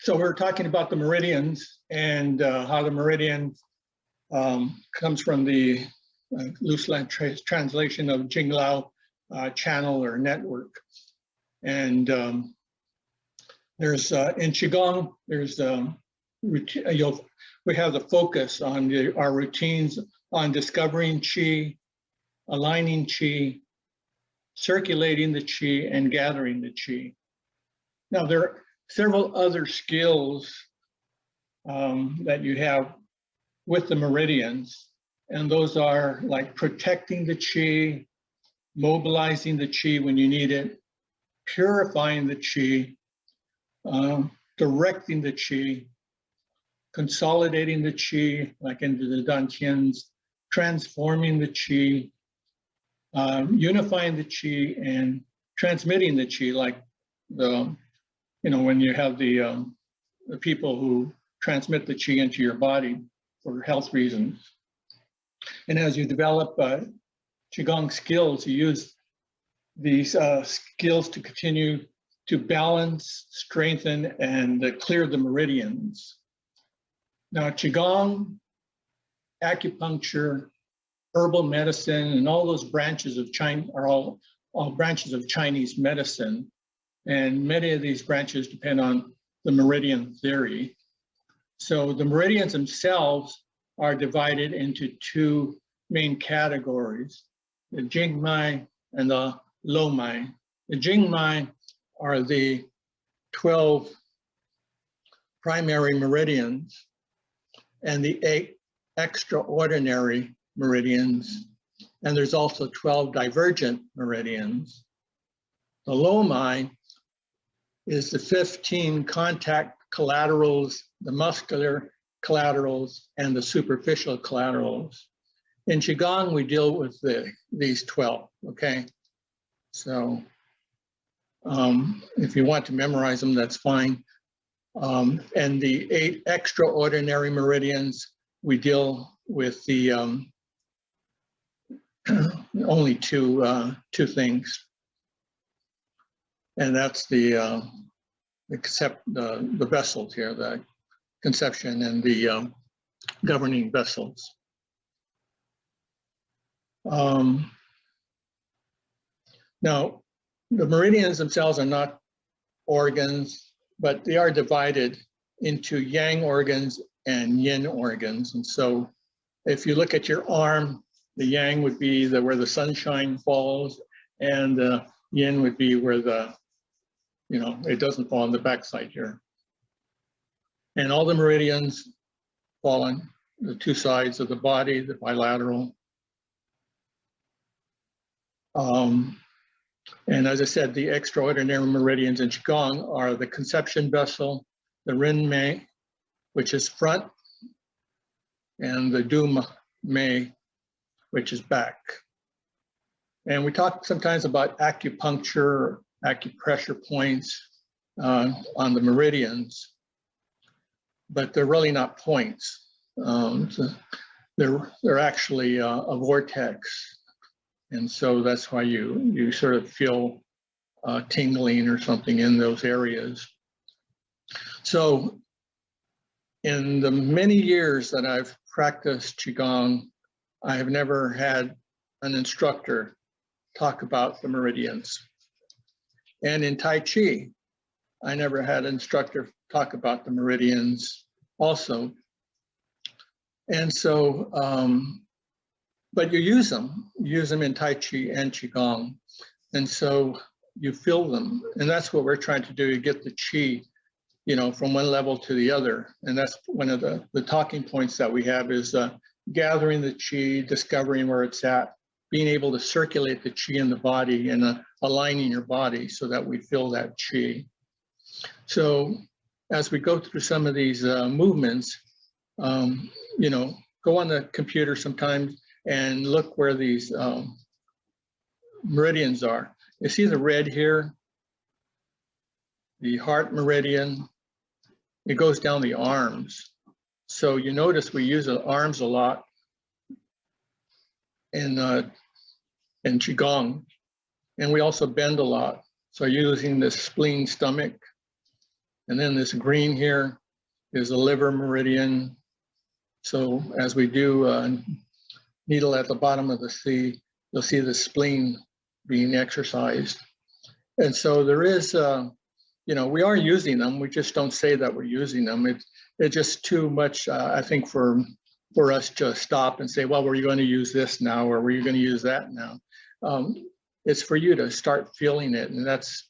So we're talking about the meridians and how the meridian comes from the loose translation of Jinglao channel or network. And there's in Qigong, there's we have the focus on our routines on discovering Qi, aligning Qi, circulating the Qi, and gathering the Qi. Now, there are several other skills that you have with the meridians, and those are like protecting the Qi, mobilizing the Qi when you need it, purifying the Qi, directing the Qi, consolidating the Qi, like into the Dantians, transforming the Qi, unifying the Qi, and transmitting the Qi, like the, when you have the people who transmit the Qi into your body for health reasons. And as you develop Qigong skills, you use these skills to continue to balance, strengthen, and clear the meridians. Now, Qigong, acupuncture, herbal medicine, and all those branches of China are all branches of Chinese medicine. And many of these branches depend on the meridian theory. So the meridians themselves are divided into two main categories, the Jingmai and the Lomai. The Jingmai are the 12 primary meridians and the 8 extraordinary meridians. And there's also 12 divergent meridians. The Lomai is the 15 contact collaterals, the muscular collaterals, and the superficial collaterals. In Qigong, we deal with these 12, okay? So if you want to memorize them, that's fine. And the 8 extraordinary meridians, we deal with the only two things. And that's the vessels here, the conception and the governing vessels. Now, the meridians themselves are not organs, but they are divided into yang organs and yin organs. And so if you look at your arm, the yang would be where the sunshine falls, and the yin would be where it doesn't fall on the backside here. And all the meridians fall on the two sides of the body, the bilateral. And as I said, the extraordinary meridians in Qigong are the conception vessel, the Ren Mei, which is front, and the Du Mei, which is back. And we talk sometimes about acupuncture, acupressure points on the meridians, but they're really not points. They're actually a vortex. And so that's why you sort of feel tingling or something in those areas. So in the many years that I've practiced Qigong, I have never had an instructor talk about the meridians. And in Tai Chi, I never had an instructor talk about the meridians also. And so, but you use them in Tai Chi and Qigong. And so you feel them. And that's what we're trying to do, to get the Qi, from one level to the other. And that's one of the talking points that we have is gathering the Qi, discovering where it's at, being able to circulate the Qi in the body and aligning your body so that we feel that Qi. So as we go through some of these movements, go on the computer sometimes and look where these meridians are. You see the red here, the heart meridian, it goes down the arms. So you notice we use the arms a lot in Qigong, and we also bend a lot. So using the spleen stomach, And then this green here is the liver meridian. So as we do needle at the bottom of the C, you'll see the spleen being exercised. And so there is, you know, we are using them. We just don't say that we're using them. It's just too much, I think, for us to stop and say, well, were you going to use this now, or were you going to use that now? It's for you to start feeling it. And that's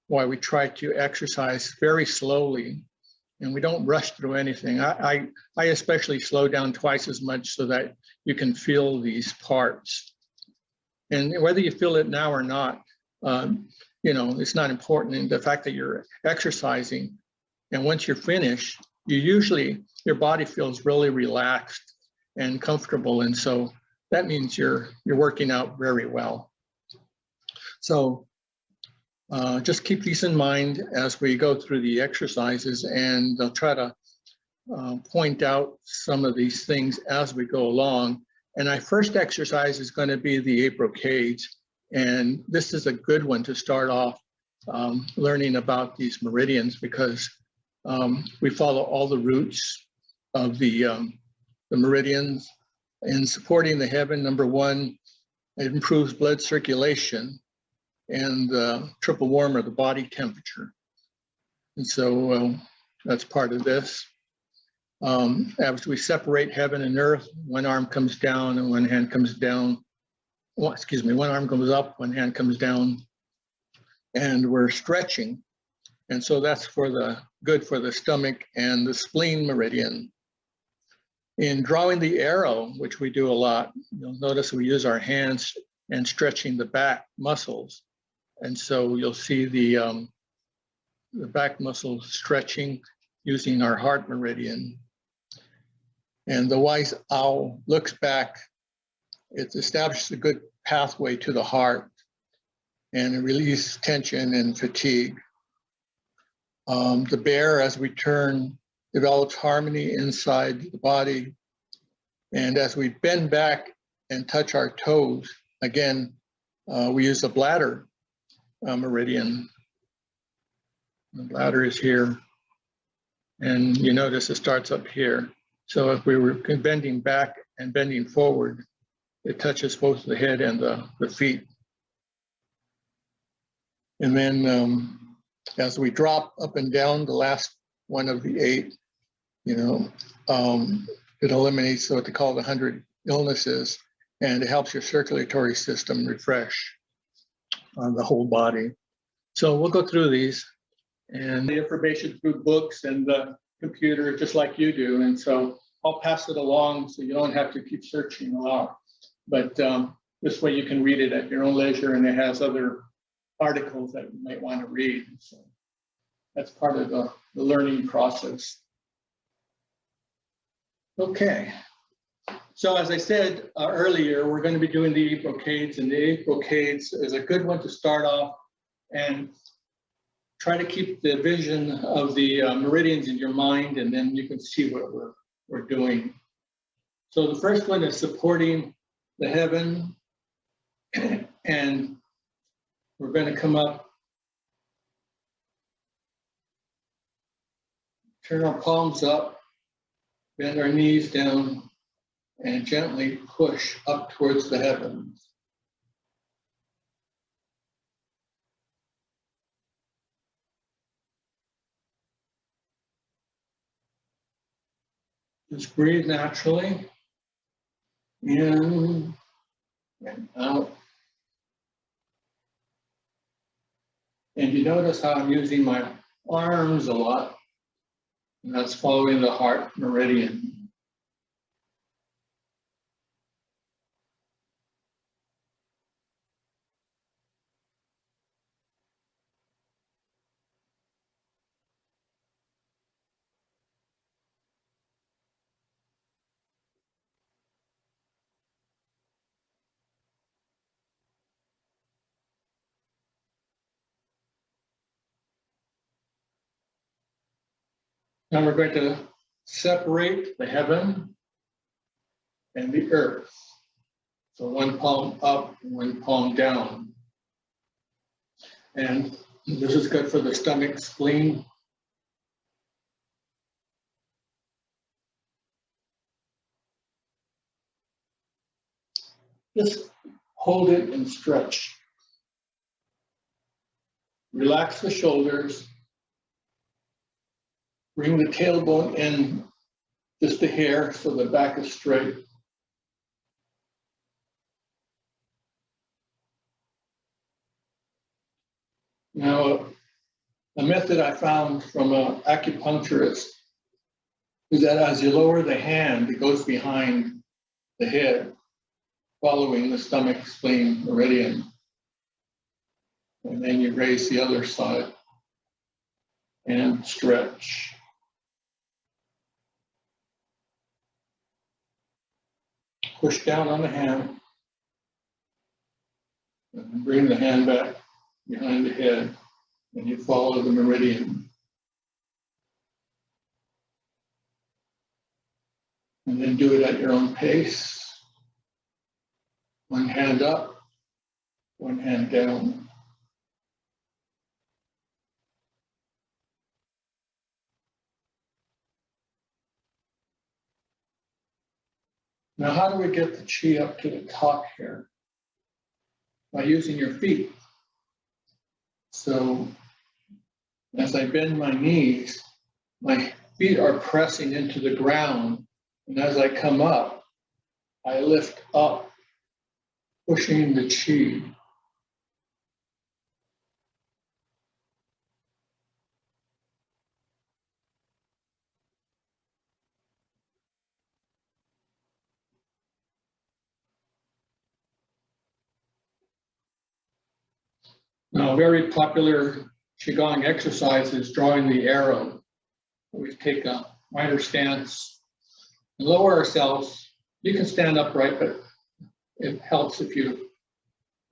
why we try to exercise very slowly, and we don't rush through anything. I especially slow down twice as much so that you can feel these parts. And whether you feel it now or not, you know, it's not important. And the fact that you're exercising, and once you're finished, your body feels really relaxed and comfortable. And so that means you're working out very well. So just keep these in mind as we go through the exercises, and I'll try to point out some of these things as we go along. And our first exercise is going to be the 8 brocades. And this is a good one to start off learning about these meridians, because we follow all the routes of the meridians. In supporting the heaven, number 1, it improves blood circulation and triple warmer the body temperature. And so that's part of this. As we separate heaven and earth, one arm comes down and one hand comes down. Well, excuse me, one arm comes up, one hand comes down, and we're stretching. And so that's good for the stomach and the spleen meridian. In drawing the arrow, which we do a lot, you'll notice we use our hands and stretching the back muscles. And so you'll see the back muscles stretching using our heart meridian. And the wise owl looks back. It establishes a good pathway to the heart, and it releases tension and fatigue. The bear, as we turn, develops harmony inside the body. And as we bend back and touch our toes, again, we use the bladder meridian. The bladder is here, and you notice it starts up here. So if we were bending back and bending forward, it touches both the head and the feet. And then as we drop up and down the last one of the 8, you know, it eliminates what they call the 100 illnesses, and it helps your circulatory system refresh on the whole body. So we'll go through these, and the information through books and the computer, just like you do. And so I'll pass it along so you don't have to keep searching a lot. But this way you can read it at your own leisure, and it has other articles that you might want to read. So that's part of the learning process. Okay. So as I said earlier, we're going to be doing the 8 brocades, and the 8 brocades is a good one to start off and try to keep the vision of the meridians in your mind, and then you can see what we're doing. So the first one is supporting the heaven, and we're going to come up, turn our palms up, bend our knees down, and gently push up towards the heavens. Just breathe naturally, in and out. And you notice how I'm using my arms a lot, and that's following the heart meridian. Now we're going to separate the heaven and the earth. So one palm up, one palm down. And this is good for the stomach, spleen, Just hold it and stretch. Relax the shoulders. Bring the tailbone in just a hair so the back is straight. Now, a method I found from an acupuncturist is that as you lower the hand, it goes behind the head, following the stomach, spleen, meridian. And then you raise the other side and stretch. Push down on the hand and bring the hand back behind the head, and you follow the meridian. And then do it at your own pace. One hand up, one hand down. Now, how do we get the chi up to the top here? By using your feet. So, as I bend my knees, my feet are pressing into the ground. And as I come up, I lift up, pushing the chi. Now, a very popular Qigong exercise is drawing the arrow. We take a wider stance and lower ourselves. You can stand upright, but it helps if you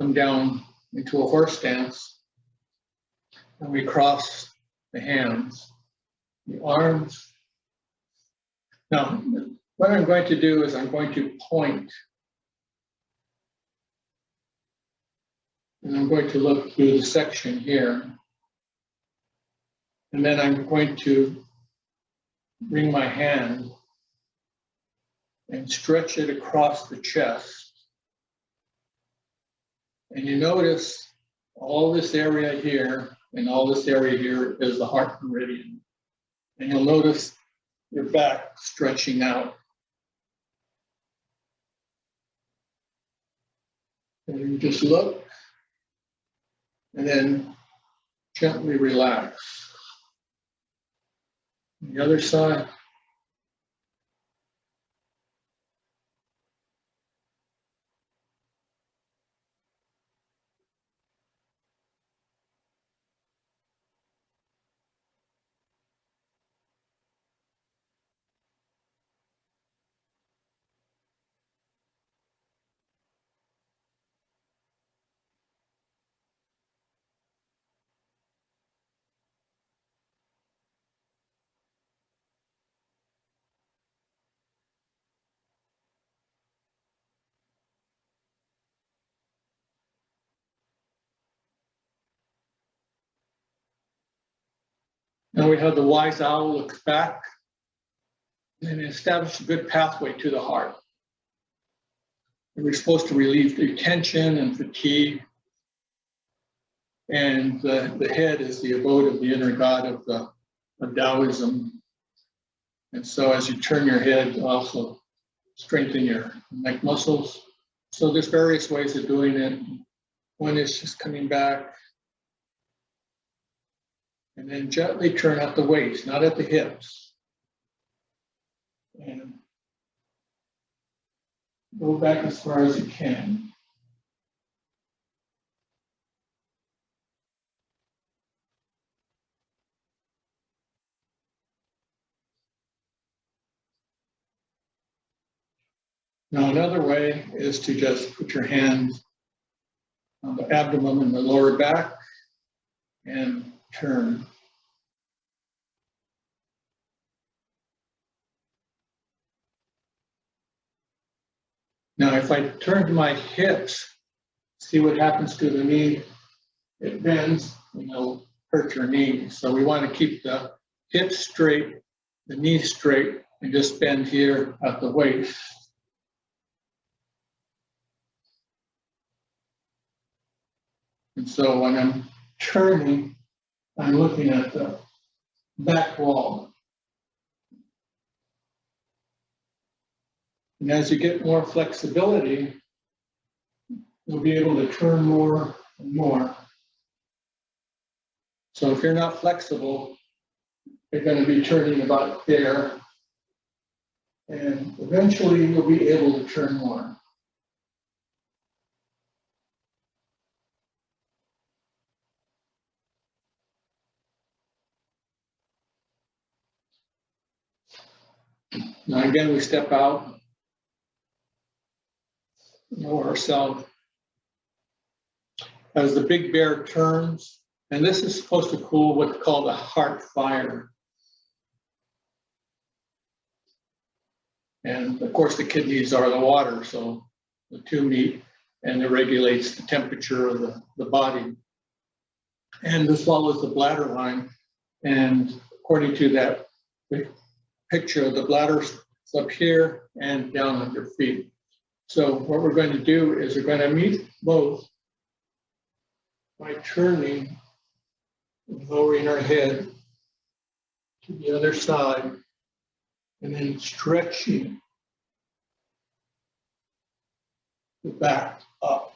come down into a horse stance. And we cross the hands, the arms. Now, what I'm going to do is I'm going to point. And I'm going to look through the section here. And then I'm going to bring my hand and stretch it across the chest. And you notice all this area here and all this area here is the heart meridian. And you'll notice your back stretching out. And you just look and then gently relax. The other side. Now we have the wise owl looks back and establish a good pathway to the heart. And we're supposed to relieve the tension and fatigue. And the head is the abode of the inner God of Taoism. And so as you turn your head, also strengthen your neck muscles. So there's various ways of doing it. One is just coming back. And then gently turn at the waist, not at the hips. And go back as far as you can. Now, another way is to just put your hand on the abdomen and the lower back and turn. Now, if I turn to my hips, see what happens to the knee. It bends and it'll hurt your knee. So we want to keep the hips straight, the knees straight, and just bend here at the waist. And so when I'm turning, I'm looking at the back wall. And as you get more flexibility, you'll be able to turn more and more. So if you're not flexible, you're going to be turning about there. And eventually you'll be able to turn more. Now again, we step out, lower ourselves. As the big bear turns, and this is supposed to cool what's called a heart fire. And of course, the kidneys are the water, so the two meet, and it regulates the temperature of the body. And this follows the bladder line. And according to that picture, the bladder's up here and down on your feet. So what we're going to do is we're going to meet both by turning and lowering our head to the other side and then stretching the back up.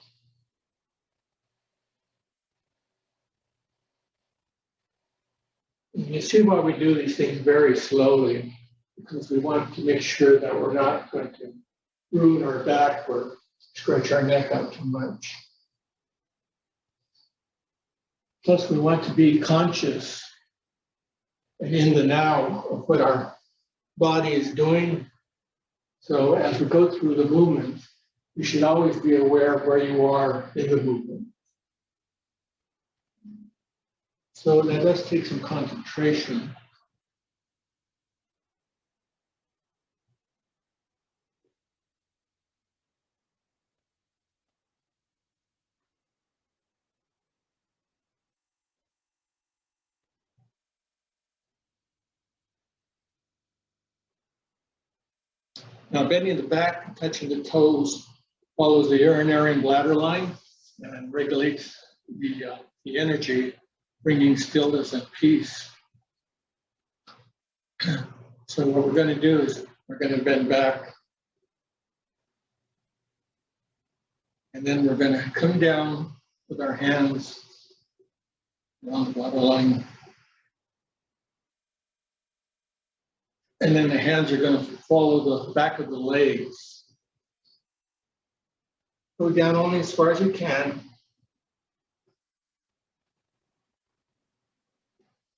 And you see why we do these things very slowly, because we want to make sure that we're not going to ruin our back or stretch our neck out too much. Plus, we want to be conscious and in the now of what our body is doing. So as we go through the movement, you should always be aware of where you are in the movement. So that does take some concentration. Now, bending the back and touching the toes follows the urinary and bladder line and regulates the energy, bringing stillness and peace. So what we're going to do is we're going to bend back, and then we're going to come down with our hands along the bladder line. And then the hands are going to follow the back of the legs. Go down only as far as you can.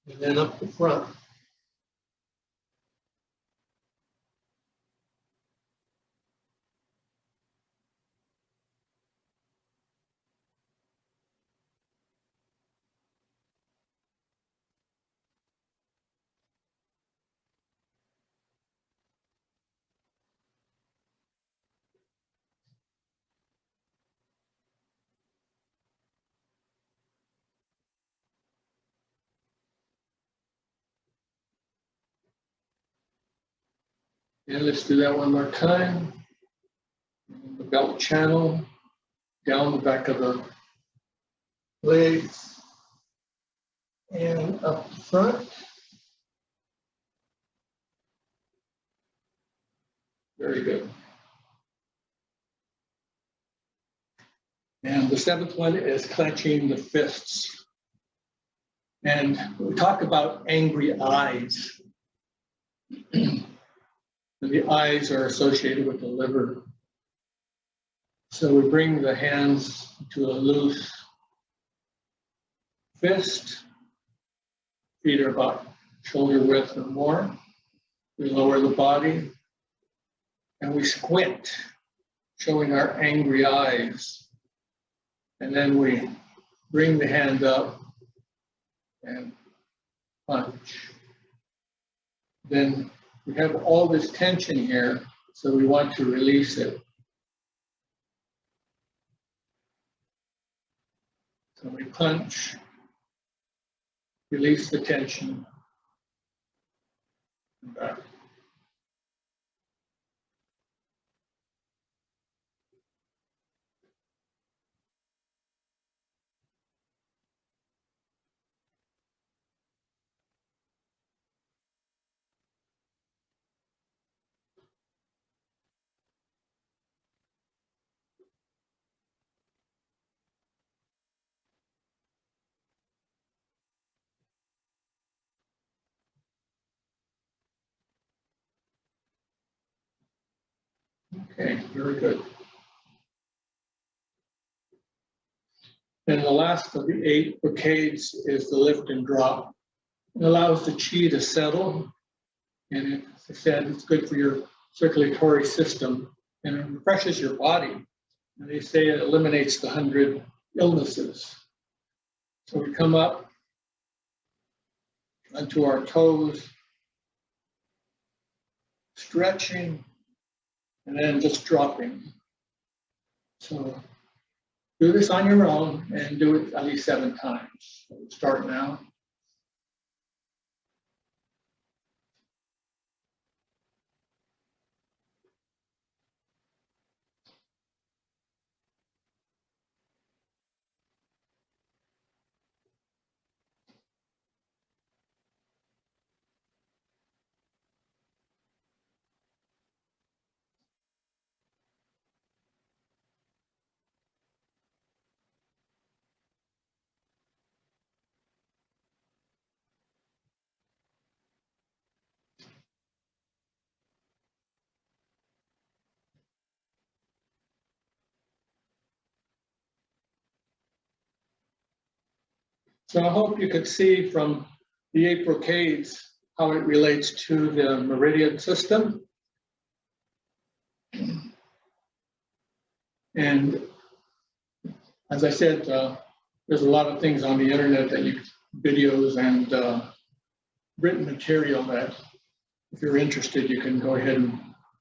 And then up the front. And let's do that one more time. The belt channel, down the back of the legs, and up the front. Very good. And the seventh one is clenching the fists. And we talk about angry eyes. And the eyes are associated with the liver. So we bring the hands to a loose fist. Feet are about shoulder width or more. We lower the body and we squint, showing our angry eyes. And then we bring the hand up and punch. Then we have all this tension here, so we want to release it. So we punch, release the tension, and back. Okay, very good. And the last of the 8 brocades is the lift and drop. It allows the chi to settle, and as I said, it's good for your circulatory system, and it refreshes your body. And they say it eliminates the 100 illnesses. So we come up onto our toes, stretching, and then just dropping. So do this on your own and do it at least 7 times. So we'll start now. So I hope you could see from the 8 brocades how it relates to the meridian system. And as I said, there's a lot of things on the internet that videos and written material that if you're interested, you can go ahead and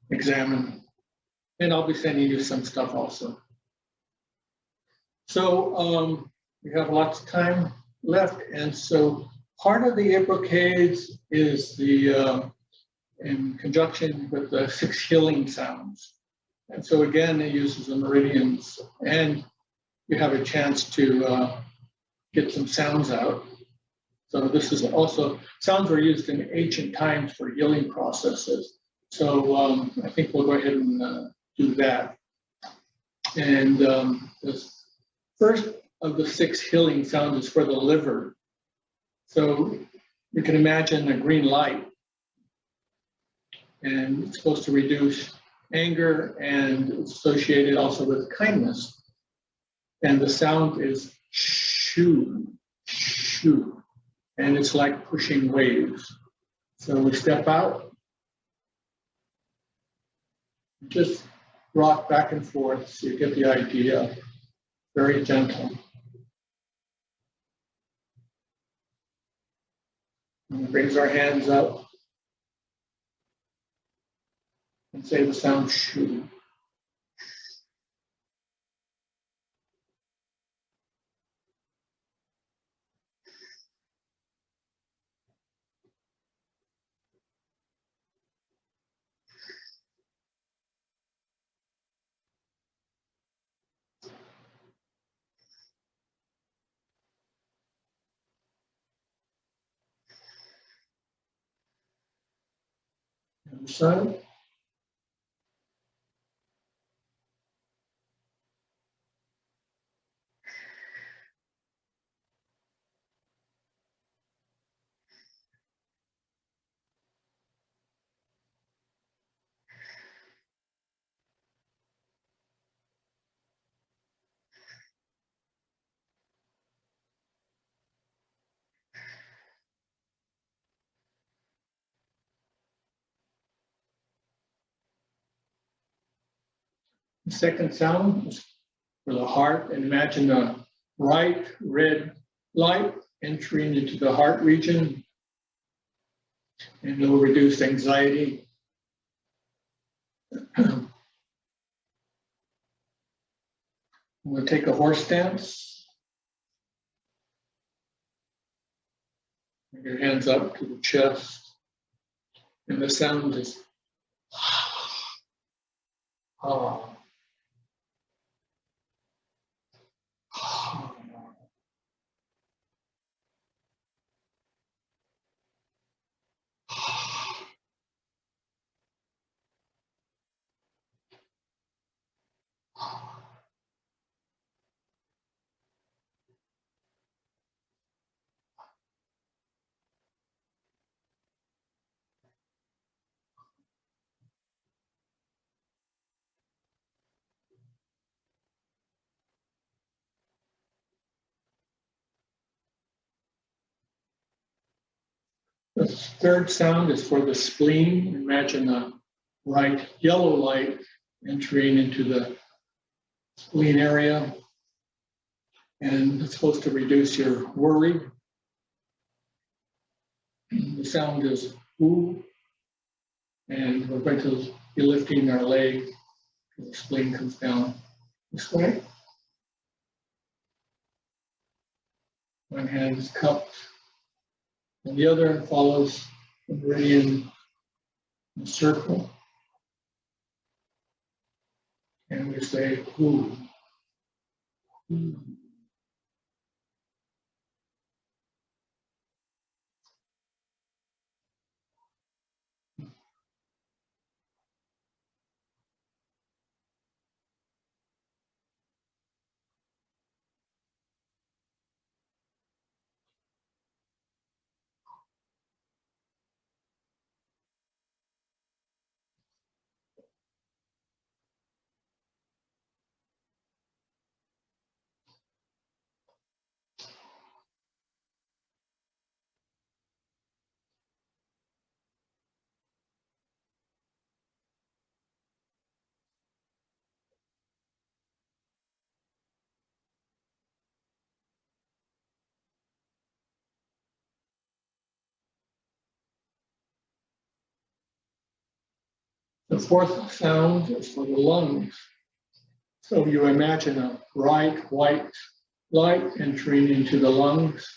examine. And I'll be sending you some stuff also. So we have lots of time left. And so part of the 8 brocades is the, in conjunction with the 6 healing sounds. And so again, it uses the meridians, and you have a chance to get some sounds out. So this is also, sounds were used in ancient times for healing processes. So I think we'll go ahead and do that. And the first of the 6 healing sounds is for the liver. So you can imagine a green light, and it's supposed to reduce anger, and it's associated also with kindness. And the sound is shoo, shoo, and it's like pushing waves. So we step out, just rock back and forth so you get the idea. Very gentle. And brings our hands up and say the sound shoo. Other side. The second sound is for the heart, and imagine a bright red light entering into the heart region, and it will reduce anxiety. We'll take a horse stance. Bring your hands up to the chest, and the sound is ah. The third sound is for the spleen. Imagine a bright yellow light entering into the spleen area, and it's supposed to reduce your worry. The sound is ooh, and we're going to be lifting our leg as the spleen comes down this way. One hand is cupped, and the other follows the meridian in a circle. And we say, ooh. Ooh. The fourth sound is for the lungs. So you imagine a bright white light entering into the lungs,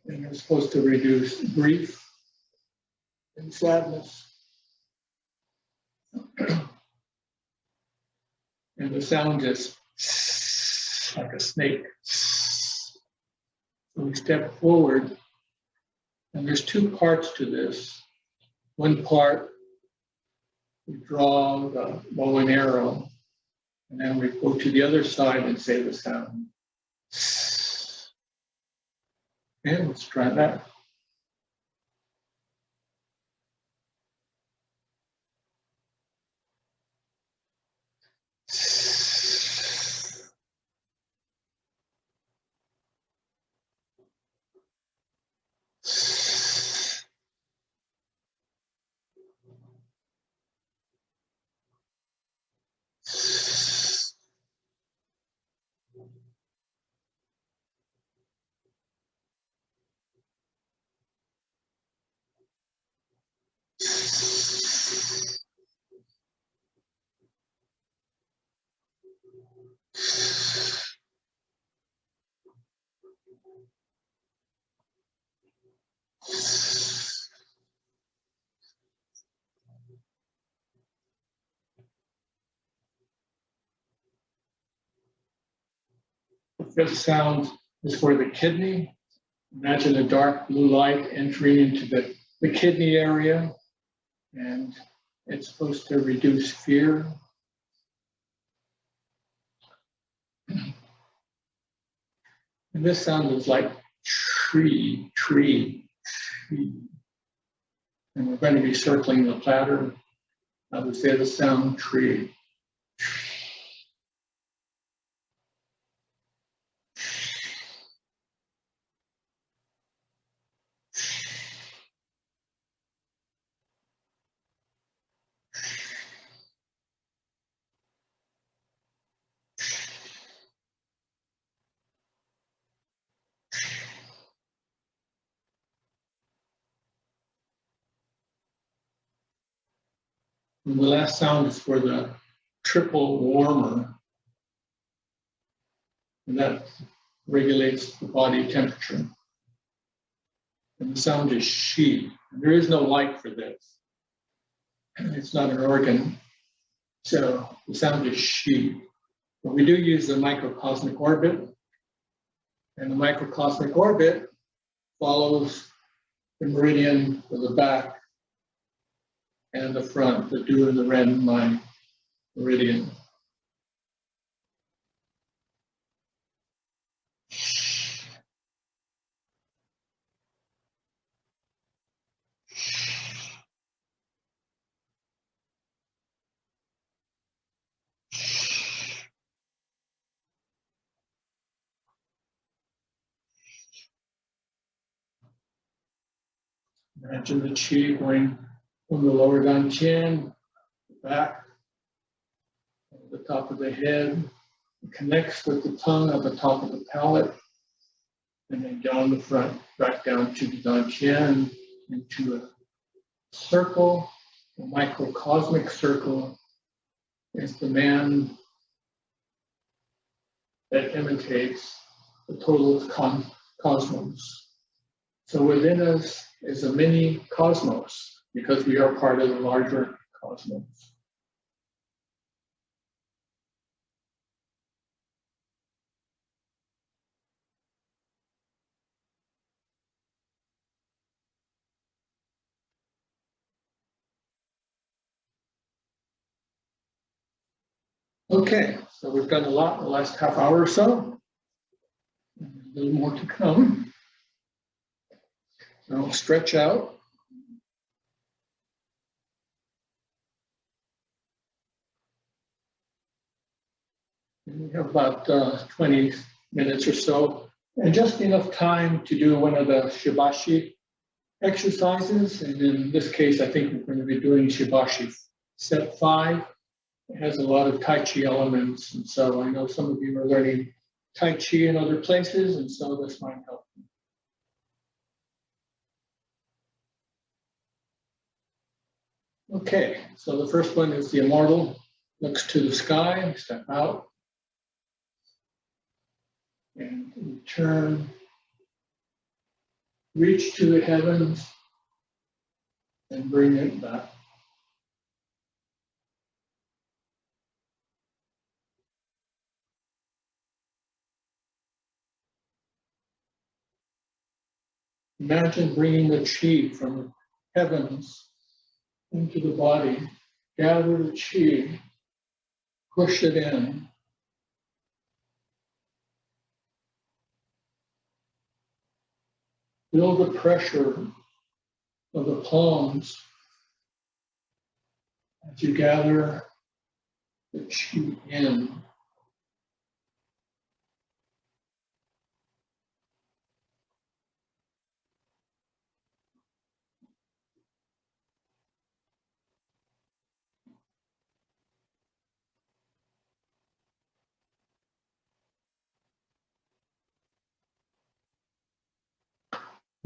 and it's supposed to reduce grief and sadness. And the sound is like a snake. So we step forward, and there's two parts to this. One part, we draw the bow and arrow, and then we go to the other side and say the sound. And let's try that. The fifth sound is for the kidney. Imagine a dark blue light entering into the kidney area, and it's supposed to reduce fear. And this sound is like tree, tree, tree. And we're going to be circling the platter. I would say the sound tree. And the last sound is for the triple warmer, and that regulates the body temperature. And the sound is she. And there is no light for this. It's not an organ. So the sound is she. But we do use the microcosmic orbit. And the microcosmic orbit follows the meridian for the back and the front, the Du and the Ren line meridian. Imagine the qi going from the lower dantian, back, the top of the head, it connects with the tongue at the top of the palate, and then down the front, back down to the dantian, into a circle, a microcosmic circle is the man that imitates the total cosmos. So within us is a mini cosmos because we are part of the larger cosmos. Okay, so we've done a lot in the last half hour or so. A little more to come. So stretch out. And we have about 20 minutes or so, and just enough time to do one of the Shibashi exercises. And in this case, I think we're going to be doing Shibashi set 5. It has a lot of Tai Chi elements, and so I know some of you are learning Tai Chi in other places, and so this might help. Okay, so the first one is the immortal, looks to the sky, step out, and return, reach to the heavens, and bring it back. Imagine bringing the qi from the heavens into the body, gather the qi, push it in. Feel the pressure of the palms as you gather the qi in.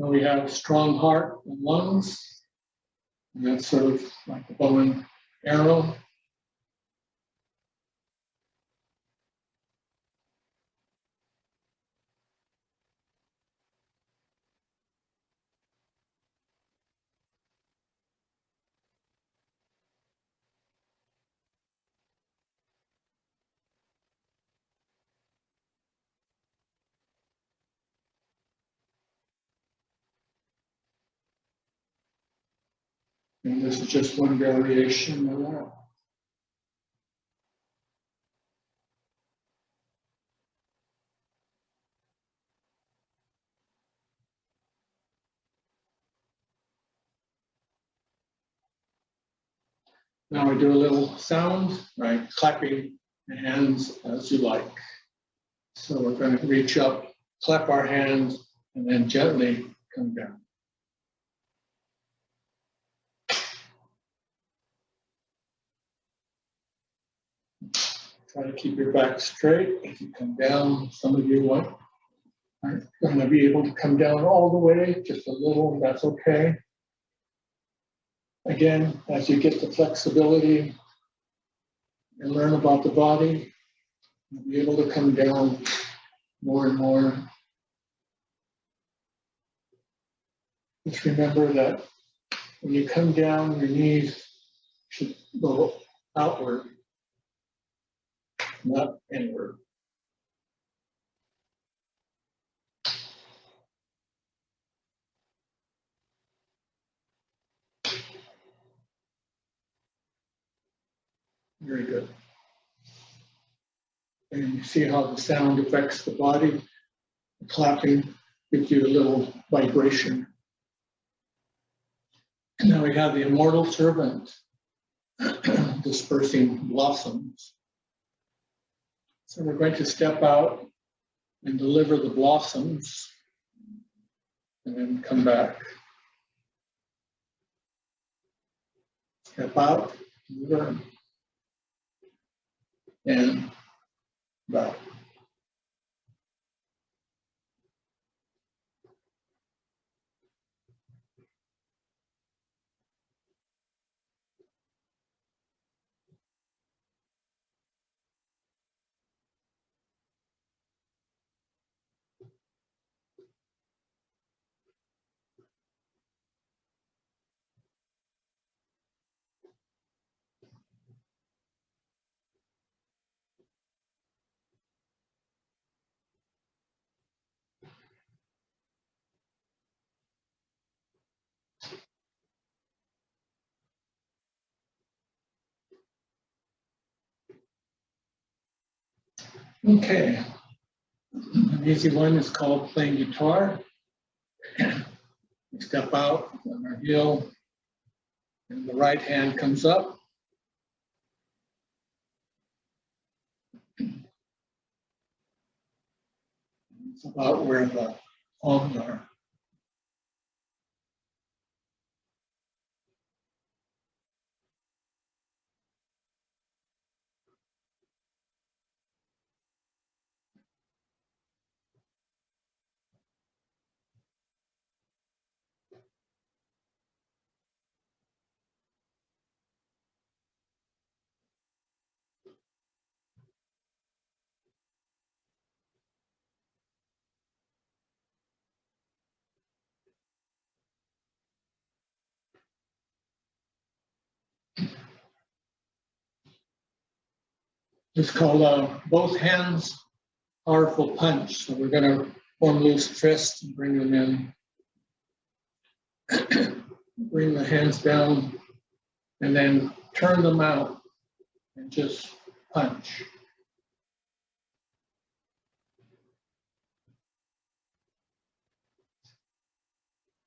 Now we have a strong heart and lungs, and that's sort of like a bow and arrow. And this is just one variation of that. Now we do a little sound, right? Clapping the hands as you like. So we're going to reach up, clap our hands, and then gently come down. Try to keep your back straight as you come down. Some of you aren't going to be able to come down all the way, just a little, and that's okay. Again, as you get the flexibility and learn about the body, you'll be able to come down more and more. Just remember that when you come down, your knees should go outward, not inward. Very good. And you see how the sound affects the body. The clapping gives you a little vibration. Now we have the immortal servant dispersing blossoms. So we're going to step out and deliver the blossoms and then come back. step out, turn, and back. Okay, an easy one is called playing guitar. We step out on our heel, and the right hand comes up. It's about where the palms are. It's called both hands powerful punch. So we're going to form loose fists and bring them in. Bring the hands down and then turn them out and just punch.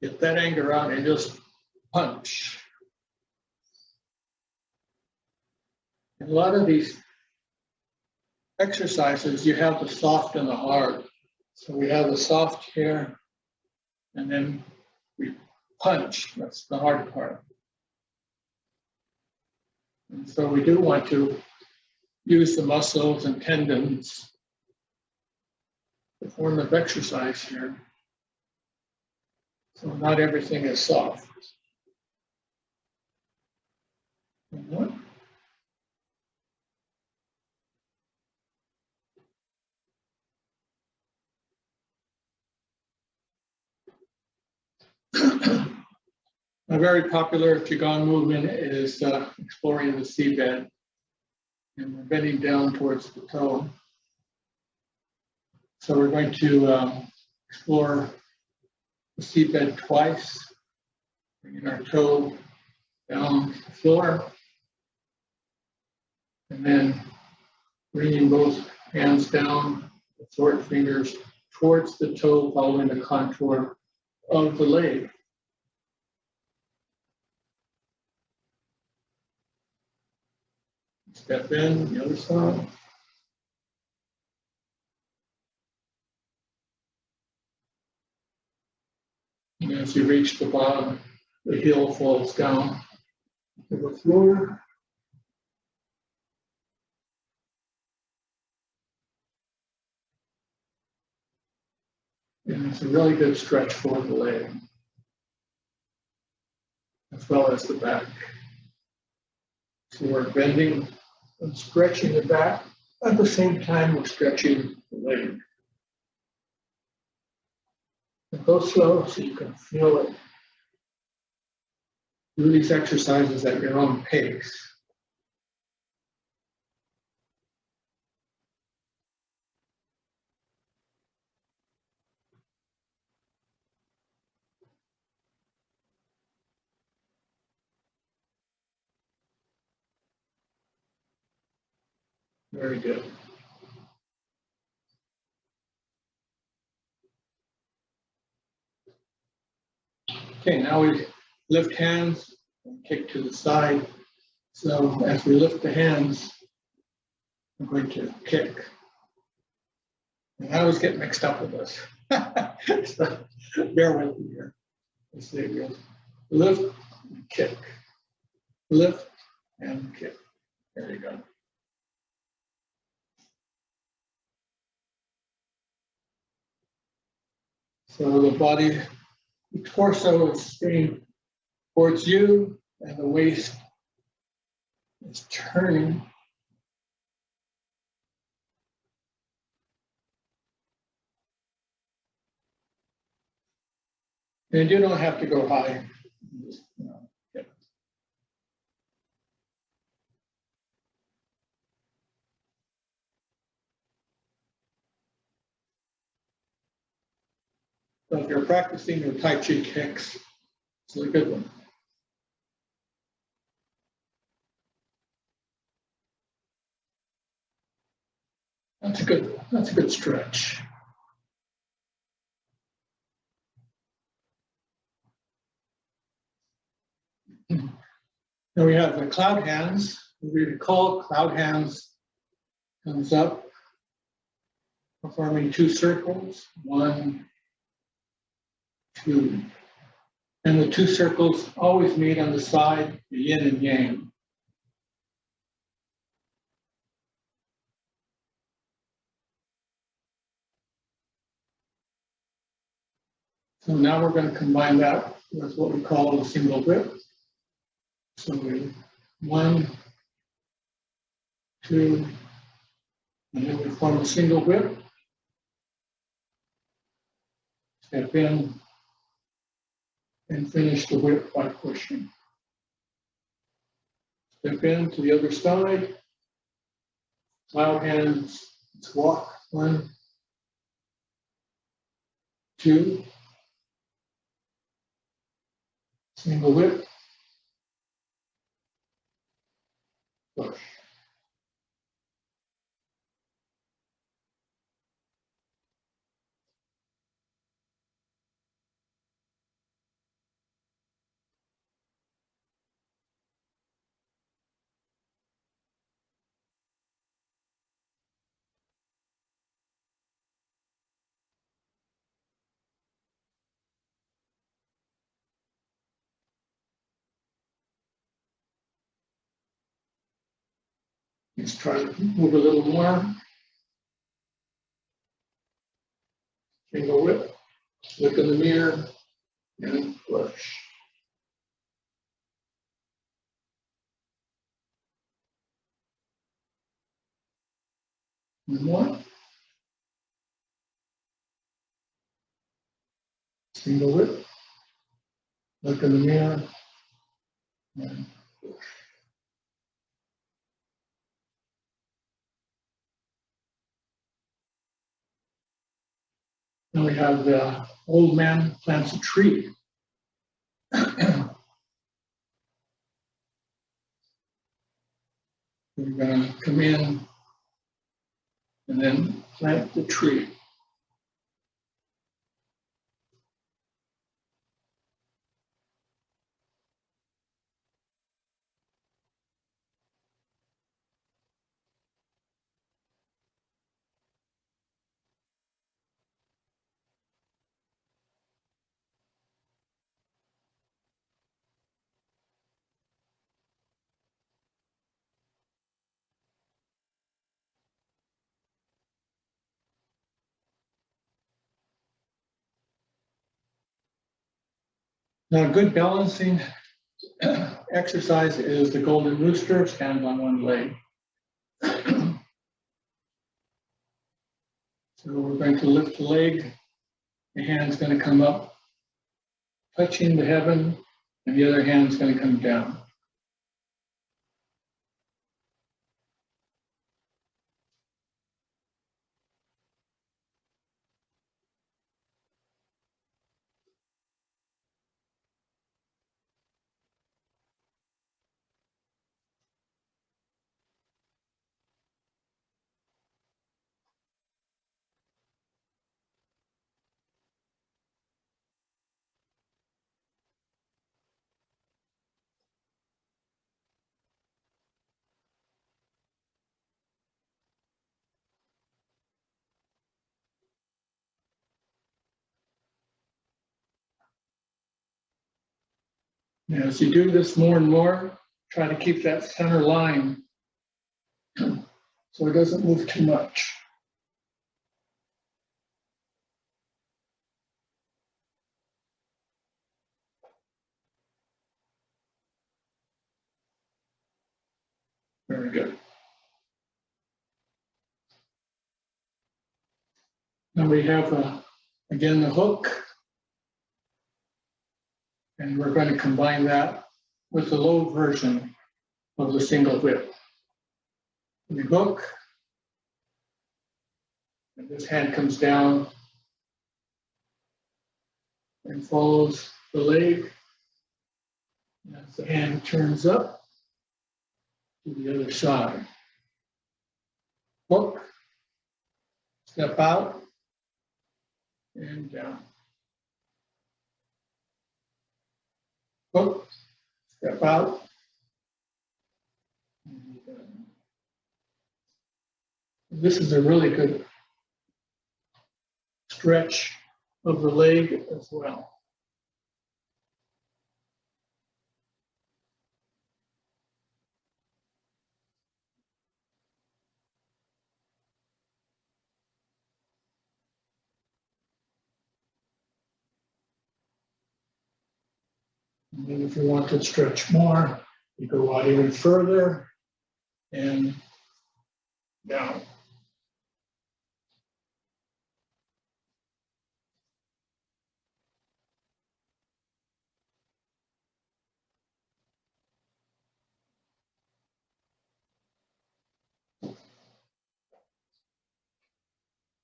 Get that anger out and just punch. In a lot of these exercises, you have the soft and the hard. So we have the soft here, and then we punch. That's the hard part. And so we do want to use the muscles and tendons, the form of exercise here. So not everything is soft. A very popular Qigong movement is exploring the seabed, and we're bending down towards the toe. So we're going to explore the seabed twice, bringing our toe down the floor, and then bringing both hands down, the short fingers towards the toe, following the contour of the leg. Step in, the other side. And as you reach the bottom, the heel falls down to the floor. And it's a really good stretch for the leg, as well as the back. So we're bending and stretching the back. At the same time, we're stretching the leg. And go slow so you can feel it. Do these exercises at your own pace. Very good. Okay, now we lift hands and kick to the side. So as we lift the hands, I'm going to kick. And I always get mixed up with this. So bear with me here. Let's see it goes. Lift and kick. lift, and kick. There you go. So the body, the torso is staying towards you, and the waist is turning. And you don't have to go high. Just, yeah. So if you're practicing your Tai Chi kicks, it's a good one. That's a good stretch. Now we have the cloud hands. We recall cloud hands comes up, performing 2 circles, 1, 2. And the 2 circles always meet on the side, the yin and yang. So now we're going to combine that with what we call a single whip. So we 1, 2, and then we form a single whip. Step in and finish the whip by pushing. Step in to the other side. Cloud hands. Let's walk. 1, 2. Single whip. Push. Let's try to move a little more. Single whip. Look in the mirror and push. One more. Single whip. Look in the mirror and push. Then we have the old man plants a tree. We're going to come in and then plant the tree. Now, a good balancing exercise is the golden rooster, stand on one leg. So we're going to lift the leg, the hand's going to come up, touching the heaven, and the other hand's going to come down. Now, as you do this more and more, try to keep that center line so it doesn't move too much. Very good. Now we have, again, the hook. And we're going to combine that with the low version of the single whip. We hook, and this hand comes down and follows the leg. And as the hand turns up to the other side. Hook, step out, and down. Hook, step out, and down. This is a really good stretch of the leg as well. And then if you want to stretch more, you go out even further and down.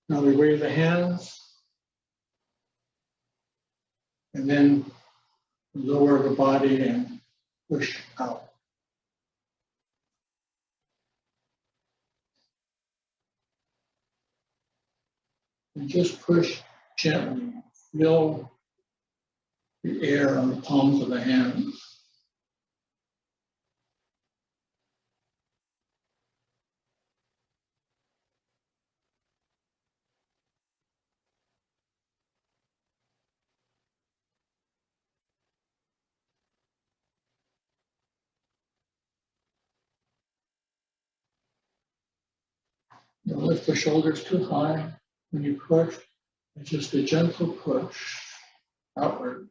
Now we wave the hands and then lower the body and push out. And just push gently. Feel the air on the palms of the hands. Don't lift the shoulders too high. When you push, it's just a gentle push outward.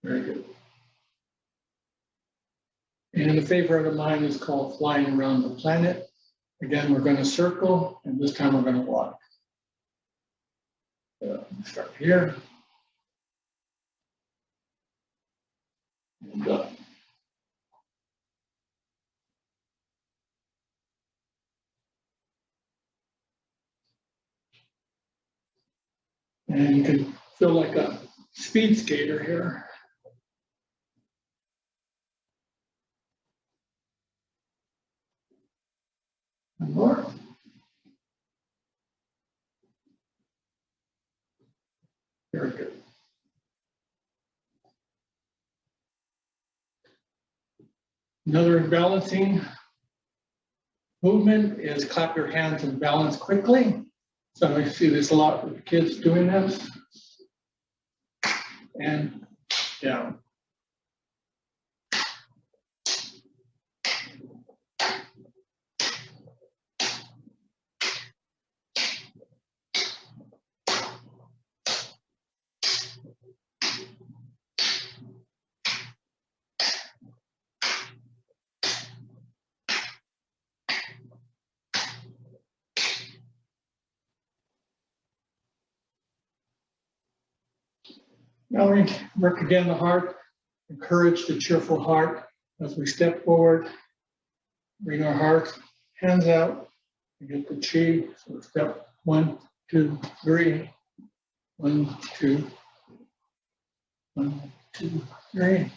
Very good. And a favorite of mine is called flying around the planet. Again, we're going to circle, and this time we're going to walk. Start here. And up. And you can feel like a speed skater here. And more. Very good. Another balancing movement is clap your hands and balance quickly. So I see this a lot with kids doing this. And down. Now we work again the heart, encourage the cheerful heart as we step forward, bring our heart, hands out, and get the chi. So step 1, 2, 3. 1, 2, 1, 2, 3.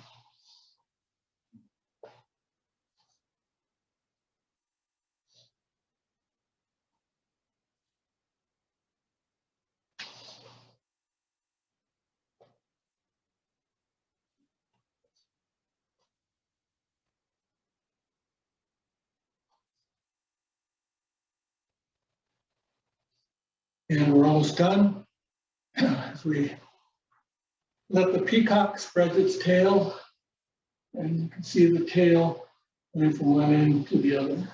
And we're almost done. as we let the peacock spread its tail, and you can see the tail going from one end to the other.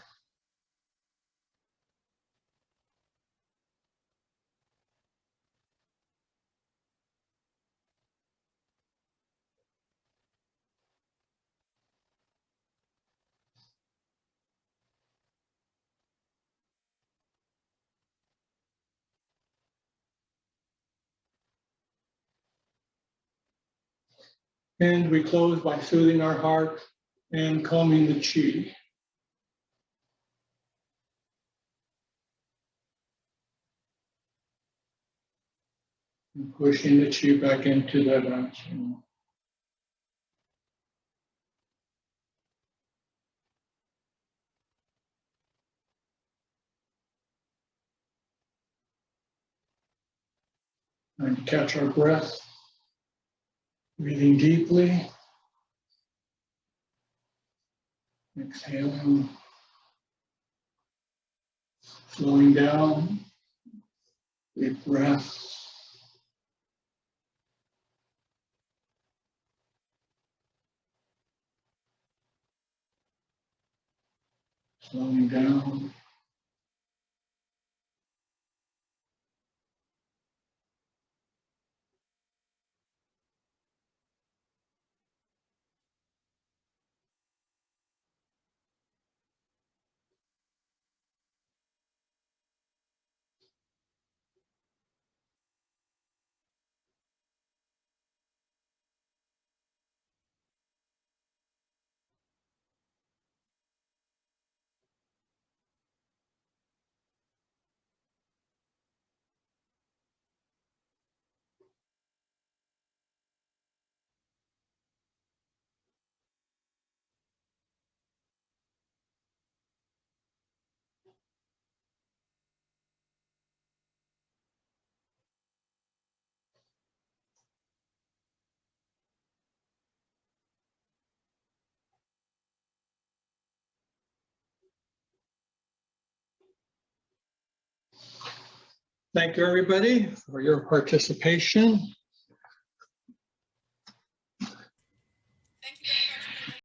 And we close by soothing our heart and calming the chi. And pushing the chi back into that action. And catch our breath, breathing deeply, exhaling, slowing down, deep breath. Slowing down. Thank you, everybody, for your participation.